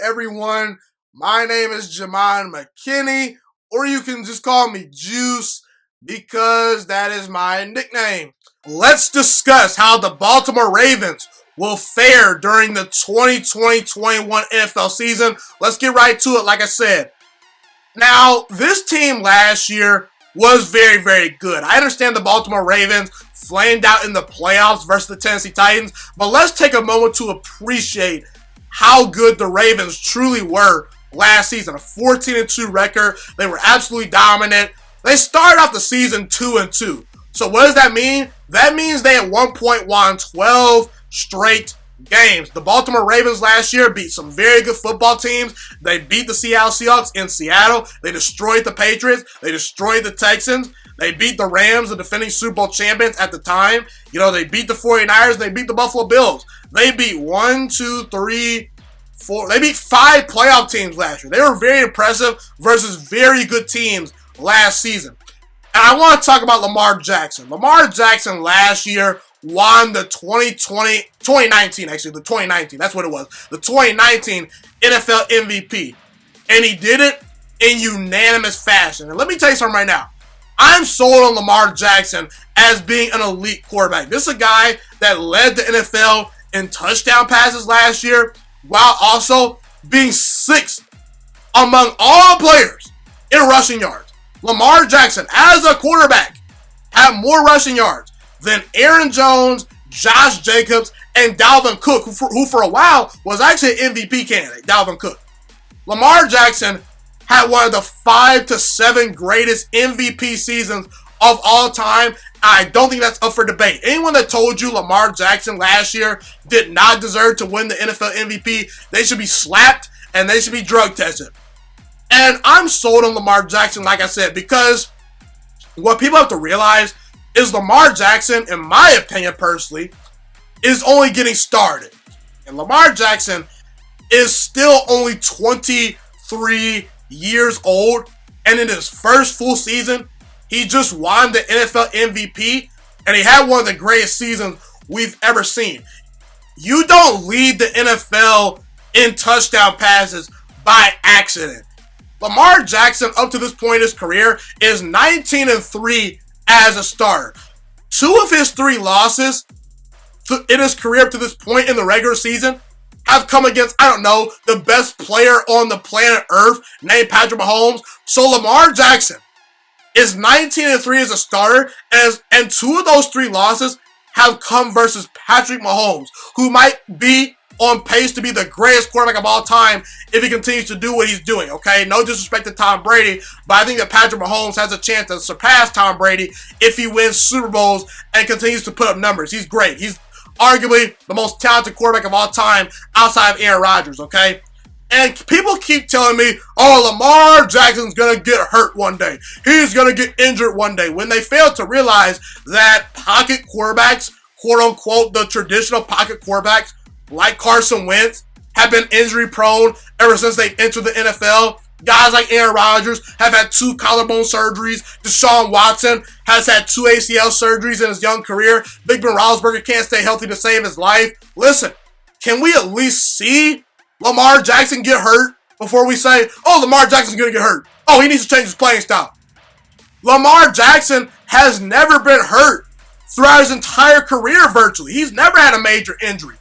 everyone? My name is Jamon McKinney, or you can just call me Juice because that is my nickname. Let's discuss how the Baltimore Ravens will fare during the 2020-21 NFL season. Let's get right to it, like I said. Now, this team last year was very, very good. I understand the Baltimore Ravens flamed out in the playoffs versus the Tennessee Titans, but let's take a moment to appreciate how good the Ravens truly were last season. A 14-2 record. They were absolutely dominant. They started off the season 2-2. So what does that mean? That means they at one point won 12 straight games. The Baltimore Ravens last year beat some very good football teams. They beat the Seattle Seahawks in Seattle. They destroyed the Patriots. They destroyed the Texans. They beat the Rams, the defending Super Bowl champions at the time. They beat the 49ers. They beat the Buffalo Bills. They beat they beat 5 playoff teams last year. They were very impressive versus very good teams last season. And I want to talk about Lamar Jackson. Lamar Jackson last year won the 2019, that's what it was. The 2019 NFL MVP. And he did it in unanimous fashion. And let me tell you something right now. I'm sold on Lamar Jackson as being an elite quarterback. This is a guy that led the NFL in touchdown passes last year, while also being 6th among all players in rushing yards. Lamar Jackson, as a quarterback, had more rushing yards than Aaron Jones, Josh Jacobs, and Dalvin Cook, who for a while was actually an MVP candidate, Dalvin Cook. Lamar Jackson had one of the 5 to 7 greatest MVP seasons of all time. I don't think that's up for debate. Anyone that told you Lamar Jackson last year did not deserve to win the NFL MVP, they should be slapped and they should be drug tested. And I'm sold on Lamar Jackson, like I said, because what people have to realize is Lamar Jackson, in my opinion personally, is only getting started. And Lamar Jackson is still only 23 years old, and in his first full season, he just won the NFL MVP, and he had one of the greatest seasons we've ever seen. You don't lead the NFL in touchdown passes by accident. Lamar Jackson, up to this point in his career, is 19-3 as a starter. 2 of his 3 losses in his career up to this point in the regular season have come against, the best player on the planet Earth named Patrick Mahomes. So Lamar Jackson is 19-3 as a starter, and 2 of those 3 losses have come versus Patrick Mahomes, who might be on pace to be the greatest quarterback of all time if he continues to do what he's doing, okay? No disrespect to Tom Brady, but I think that Patrick Mahomes has a chance to surpass Tom Brady if he wins Super Bowls and continues to put up numbers. He's great. He's arguably the most talented quarterback of all time outside of Aaron Rodgers, okay? And people keep telling me, Lamar Jackson's going to get hurt one day. He's going to get injured one day. When they fail to realize that pocket quarterbacks, quote-unquote, the traditional pocket quarterbacks, like Carson Wentz, have been injury prone ever since they entered the NFL. Guys like Aaron Rodgers have had 2 collarbone surgeries. Deshaun Watson has had 2 ACL surgeries in his young career. Big Ben Roethlisberger can't stay healthy to save his life. Listen, can we at least see Lamar Jackson get hurt before we say, Lamar Jackson's going to get hurt? He needs to change his playing style. Lamar Jackson has never been hurt throughout his entire career virtually. He's never had a major injury.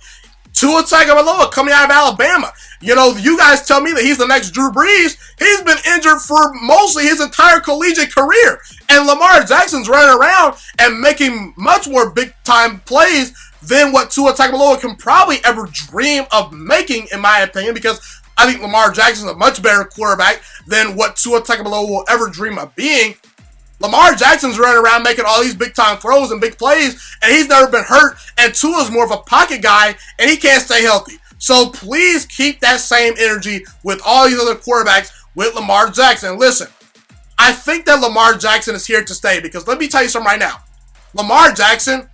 Tua Tagovailoa coming out of Alabama. You guys tell me that he's the next Drew Brees. He's been injured for mostly his entire collegiate career. And Lamar Jackson's running around and making much more big-time plays than what Tua Tagovailoa can probably ever dream of making, in my opinion, because I think Lamar Jackson's a much better quarterback than what Tua Tagovailoa will ever dream of being. Lamar Jackson's running around making all these big-time throws and big plays, and he's never been hurt, and Tua's more of a pocket guy, and he can't stay healthy. So please keep that same energy with all these other quarterbacks with Lamar Jackson. Listen, I think that Lamar Jackson is here to stay, because let me tell you something right now. Lamar Jackson,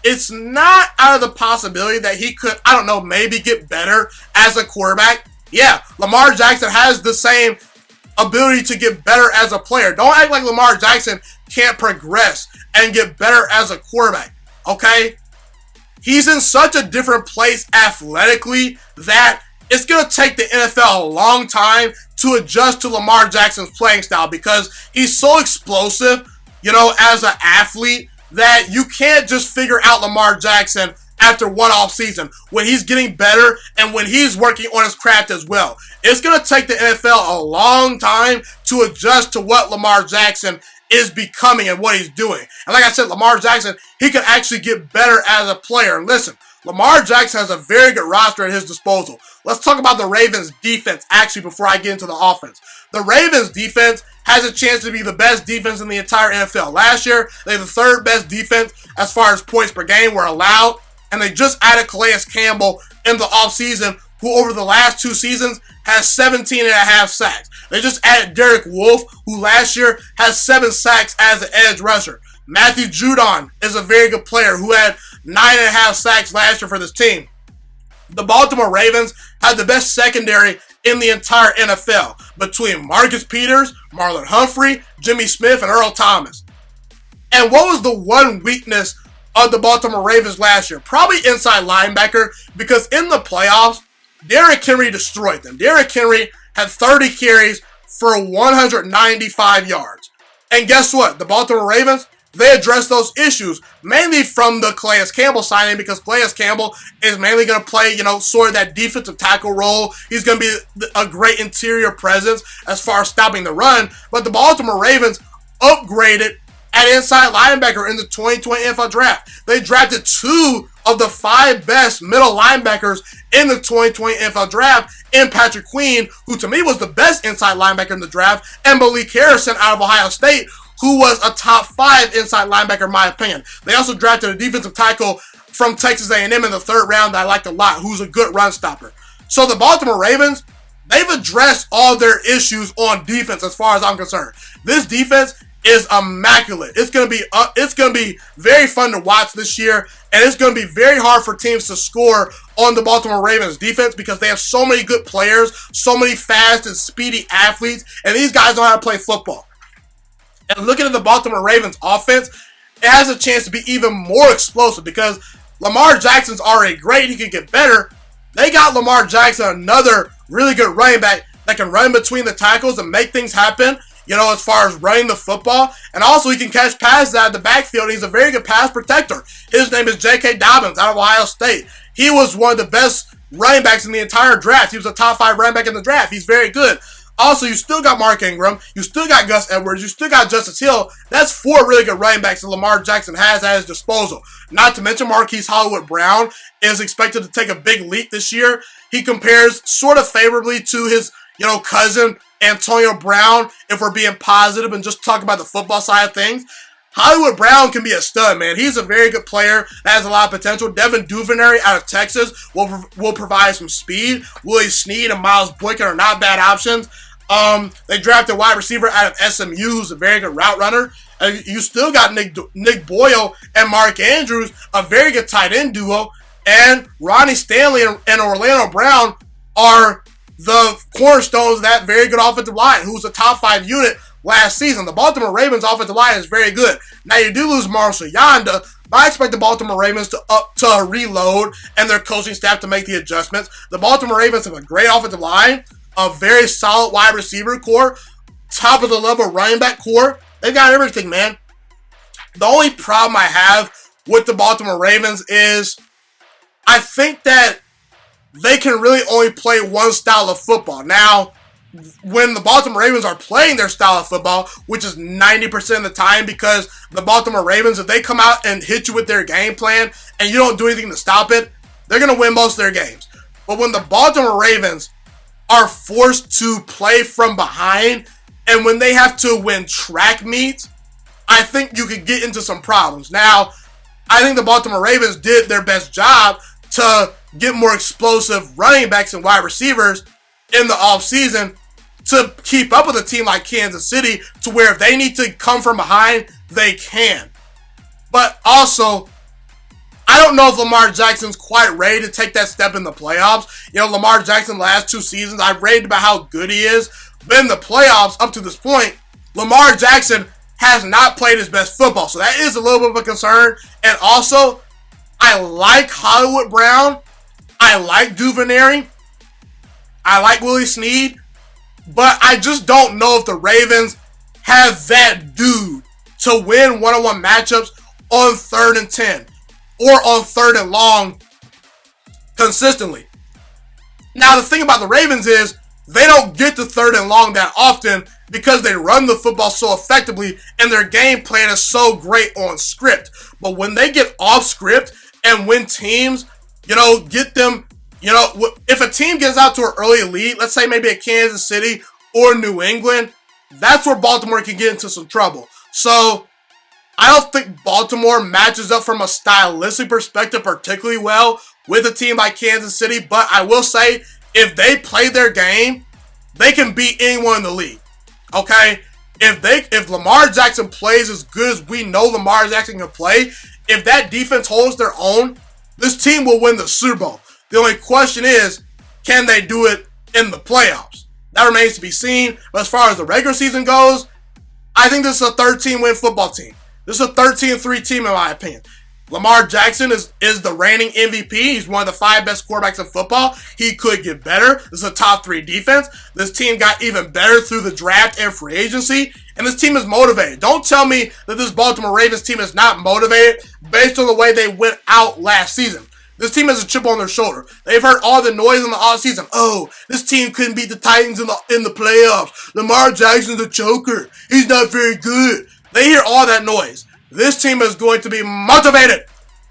it's not out of the possibility that he could, maybe get better as a quarterback. Yeah, Lamar Jackson has the same ability to get better as a player. Don't act like Lamar Jackson can't progress and get better as a quarterback, okay? He's in such a different place athletically that it's going to take the NFL a long time to adjust to Lamar Jackson's playing style because he's so explosive, as an athlete that you can't just figure out Lamar Jackson after one off season when he's getting better and when he's working on his craft as well. It's going to take the NFL a long time to adjust to what Lamar Jackson is becoming and what he's doing. And like I said, Lamar Jackson, he can actually get better as a player. And listen, Lamar Jackson has a very good roster at his disposal. Let's talk about the Ravens defense actually before I get into the offense. The Ravens defense has a chance to be the best defense in the entire NFL. Last year, they were the third best defense as far as points per game were allowed. And they just added Calais Campbell in the offseason, who over the last 2 seasons has 17.5 sacks. They just added Derek Wolfe, who last year has 7 sacks as an edge rusher. Matthew Judon is a very good player who had 9.5 sacks last year for this team. The Baltimore Ravens had the best secondary in the entire NFL between Marcus Peters, Marlon Humphrey, Jimmy Smith, and Earl Thomas. And what was the one weakness of the Baltimore Ravens last year? Probably inside linebacker, because in the playoffs, Derrick Henry destroyed them. Derrick Henry had 30 carries for 195 yards. And guess what? The Baltimore Ravens, they addressed those issues, mainly from the Calais Campbell signing, because Calais Campbell is mainly going to play, sort of that defensive tackle role. He's going to be a great interior presence as far as stopping the run. But the Baltimore Ravens upgraded at inside linebacker in the 2020 NFL Draft. They drafted 2 of the 5 best middle linebackers in the 2020 NFL Draft in Patrick Queen, who to me was the best inside linebacker in the draft, and Malik Harrison out of Ohio State, who was a top 5 inside linebacker in my opinion. They also drafted a defensive tackle from Texas A&M in the 3rd round that I liked a lot, who's a good run stopper. So the Baltimore Ravens, they've addressed all their issues on defense as far as I'm concerned. This defense is immaculate. It's gonna be very fun to watch this year, and it's gonna be very hard for teams to score on the Baltimore Ravens defense because they have so many good players, so many fast and speedy athletes, and these guys know how to play football. And looking at the Baltimore Ravens offense, it has a chance to be even more explosive because Lamar Jackson's already great. He can get better. They got Lamar Jackson, another really good running back that can run between the tackles and make things happen, as far as running the football. And also he can catch passes out of the backfield. He's a very good pass protector. His name is J.K. Dobbins out of Ohio State. He was one of the best running backs in the entire draft. He was a top 5 running back in the draft. He's very good. Also, you still got Mark Ingram. You still got Gus Edwards. You still got Justice Hill. That's 4 really good running backs that Lamar Jackson has at his disposal. Not to mention Marquise Hollywood-Brown is expected to take a big leap this year. He compares sort of favorably to his, cousin Antonio Brown, if we're being positive and just talk about the football side of things. Hollywood-Brown can be a stud, man. He's a very good player that has a lot of potential. Devin Duvernay out of Texas will provide some speed. Willie Snead and Miles Boykin are not bad options. They drafted a wide receiver out of SMU who's a very good route runner. And you still got Nick Boyle and Mark Andrews, a very good tight end duo. And Ronnie Stanley and Orlando Brown are the cornerstones of that very good offensive line, who's a top 5 unit last season. The Baltimore Ravens offensive line is very good. Now you do lose Marshall Yanda, but I expect the Baltimore Ravens to reload and their coaching staff to make the adjustments. The Baltimore Ravens have a great offensive line, a very solid wide receiver core, top of the level running back core. They've got everything, man. The only problem I have with the Baltimore Ravens is I think that they can really only play one style of football. Now, when the Baltimore Ravens are playing their style of football, which is 90% of the time, because the Baltimore Ravens, if they come out and hit you with their game plan and you don't do anything to stop it, they're going to win most of their games. But when the Baltimore Ravens are forced to play from behind and when they have to win track meets, I think you could get into some problems. Now, I think the Baltimore Ravens did their best job to get more explosive running backs and wide receivers in the offseason to keep up with a team like Kansas City, to where if they need to come from behind, they can. But also, I don't know if Lamar Jackson's quite ready to take that step in the playoffs. Lamar Jackson last 2 seasons, I've raved about how good he is. But in the playoffs, up to this point, Lamar Jackson has not played his best football. So that is a little bit of a concern. And also, I like Hollywood Brown. I like Duvernay. I like Willie Snead, but I just don't know if the Ravens have that dude to win one-on-one matchups on 3rd and 10 or on 3rd and long consistently. Now, the thing about the Ravens is they don't get to 3rd and long that often because they run the football so effectively and their game plan is so great on script. But when they get off script and when teams, get them, if a team gets out to an early lead, let's say maybe at Kansas City or New England, that's where Baltimore can get into some trouble. So I don't think Baltimore matches up from a stylistic perspective particularly well with a team like Kansas City, but I will say if they play their game, they can beat anyone in the league. Okay? If Lamar Jackson plays as good as we know Lamar Jackson can play, if that defense holds their own, this team will win the Super Bowl. The only question is, can they do it in the playoffs? That remains to be seen. But as far as the regular season goes, I think this is a 13-win football team. This is a 13-3 team in my opinion. Lamar Jackson is the reigning MVP. He's one of the 5 best quarterbacks in football. He could get better. This is a top 3 defense. This team got even better through the draft and free agency. And this team is motivated. Don't tell me that this Baltimore Ravens team is not motivated based on the way they went out last season. This team has a chip on their shoulder. They've heard all the noise in the offseason. Oh, this team couldn't beat the Titans in the playoffs. Lamar Jackson's a choker. He's not very good. They hear all that noise. This team is going to be motivated.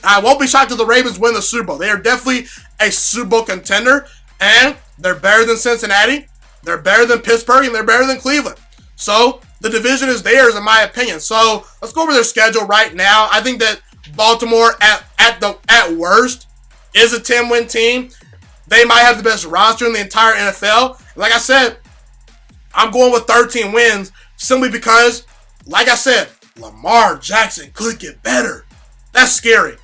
I won't be shocked if the Ravens win the Super Bowl. They are definitely a Super Bowl contender, and they're better than Cincinnati, they're better than Pittsburgh, and they're better than Cleveland. So the division is theirs, in my opinion. So let's go over their schedule right now. I think that Baltimore, at worst, is a 10-win team. They might have the best roster in the entire NFL. Like I said, I'm going with 13 wins simply because, like I said, Lamar Jackson could get better. That's scary.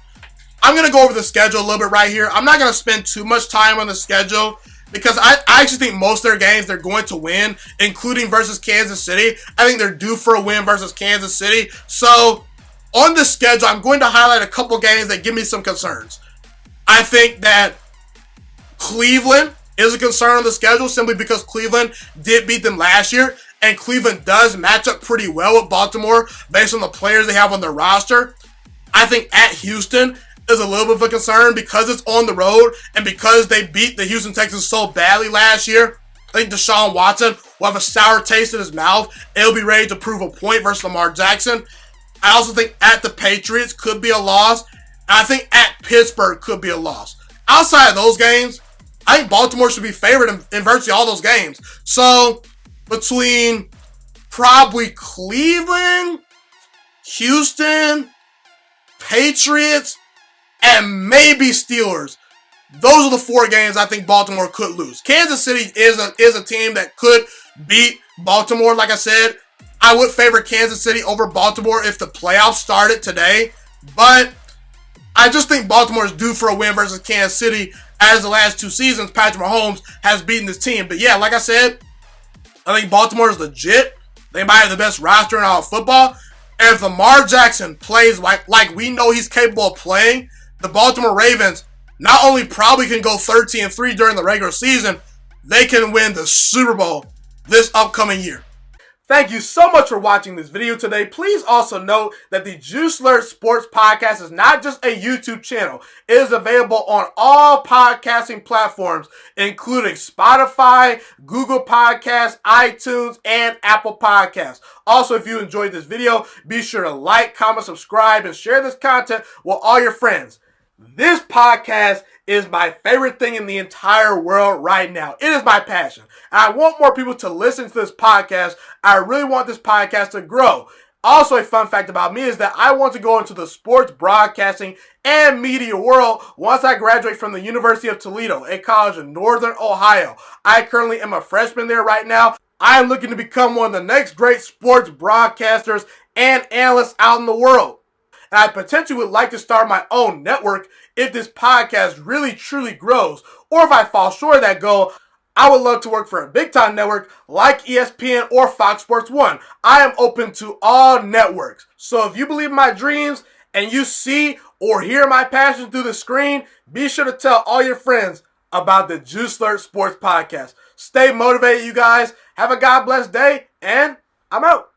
I'm going to go over the schedule a little bit right here. I'm not going to spend too much time on the schedule because I actually think most of their games they're going to win, including versus Kansas City. I think they're due for a win versus Kansas City. So on the schedule, I'm going to highlight a couple games that give me some concerns. I think that Cleveland is a concern on the schedule simply because Cleveland did beat them last year. And Cleveland does match up pretty well with Baltimore based on the players they have on their roster. I think at Houston is a little bit of a concern because it's on the road and because they beat the Houston Texans so badly last year. I think Deshaun Watson will have a sour taste in his mouth and he'll be ready to prove a point versus Lamar Jackson. I also think at the Patriots could be a loss. And I think at Pittsburgh could be a loss. Outside of those games, I think Baltimore should be favored in virtually all those games. So between probably Cleveland, Houston, Patriots, and maybe Steelers. Those are the 4 games I think Baltimore could lose. Kansas City is a team that could beat Baltimore. Like I said, I would favor Kansas City over Baltimore if the playoffs started today. But I just think Baltimore is due for a win versus Kansas City as the last 2 seasons Patrick Mahomes has beaten this team. But yeah, like I said, I think Baltimore is legit. They might have the best roster in all of football. And if Lamar Jackson plays like we know he's capable of playing, the Baltimore Ravens not only probably can go 13-3 during the regular season, they can win the Super Bowl this upcoming year. Thank you so much for watching this video today. Please also note that the Juice Alert Sports Podcast is not just a YouTube channel. It is available on all podcasting platforms, including Spotify, Google Podcasts, iTunes, and Apple Podcasts. Also, if you enjoyed this video, be sure to like, comment, subscribe, and share this content with all your friends. This podcast is my favorite thing in the entire world right now. It is my passion. And I want more people to listen to this podcast. I really want this podcast to grow. Also, a fun fact about me is that I want to go into the sports broadcasting and media world once I graduate from the University of Toledo, a college in Northern Ohio. I currently am a freshman there right now. I am looking to become one of the next great sports broadcasters and analysts out in the world. And I potentially would like to start my own network if this podcast really truly grows. Or if I fall short of that goal, I would love to work for a big time network like ESPN or Fox Sports 1. I am open to all networks. So if you believe in my dreams and you see or hear my passion through the screen, be sure to tell all your friends about the Juice Alert Sports Podcast. Stay motivated, you guys. Have a God bless day, and I'm out.